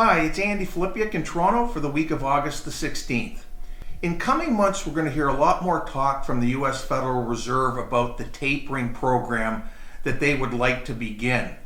Hi, it's Andy Filipiuk in Toronto for the week of August the 16th. In coming months, we're going to hear a lot more talk from the U.S. Federal Reserve about the tapering program that they would like to begin.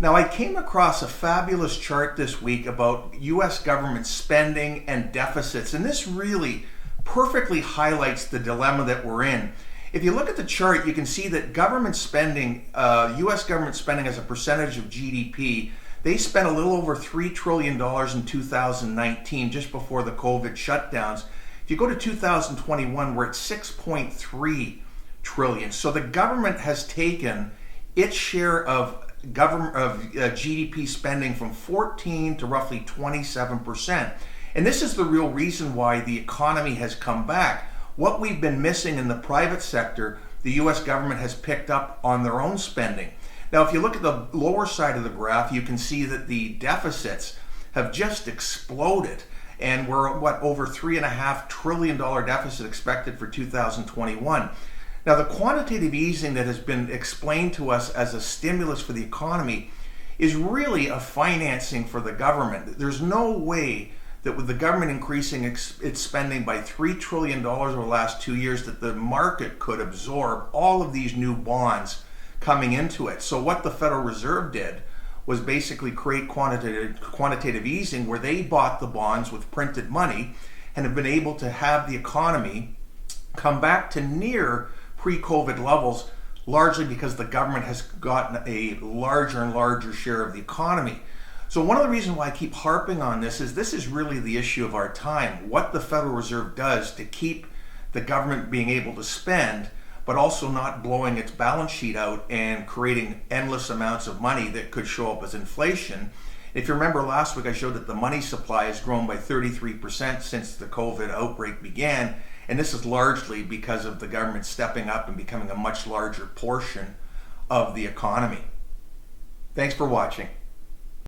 Now, I came across a fabulous chart this week about U.S. government spending and deficits, and this really perfectly highlights the dilemma that we're in. If you look at the chart, you can see that government spending, U.S. government spending as a percentage of GDP, they spent a little over $3 trillion in 2019, just before the COVID shutdowns. If you go to 2021, we're at $6.3 trillion. So the government has taken its share of GDP spending from 14 to roughly 27%. And this is the real reason why the economy has come back. What we've been missing in the private sector, the U.S. government has picked up on their own spending. Now, if you look at the lower side of the graph, you can see that the deficits have just exploded. And we're at over $3.5 trillion deficit expected for 2021. Now, the quantitative easing that has been explained to us as a stimulus for the economy is really a financing for the government. There's no way that with the government increasing its spending by $3 trillion over the last 2 years that the market could absorb all of these new bonds coming into it. So what the Federal Reserve did was basically create quantitative easing, where they bought the bonds with printed money and have been able to have the economy come back to near pre-COVID levels, largely because the government has gotten a larger and larger share of the economy. So one of the reasons why I keep harping on this is really the issue of our time. What the Federal Reserve does to keep the government being able to spend, but also not blowing its balance sheet out and creating endless amounts of money that could show up as inflation. If you remember last week, I showed that the money supply has grown by 33% since the COVID outbreak began, and this is largely because of the government stepping up and becoming a much larger portion of the economy. Thanks for watching.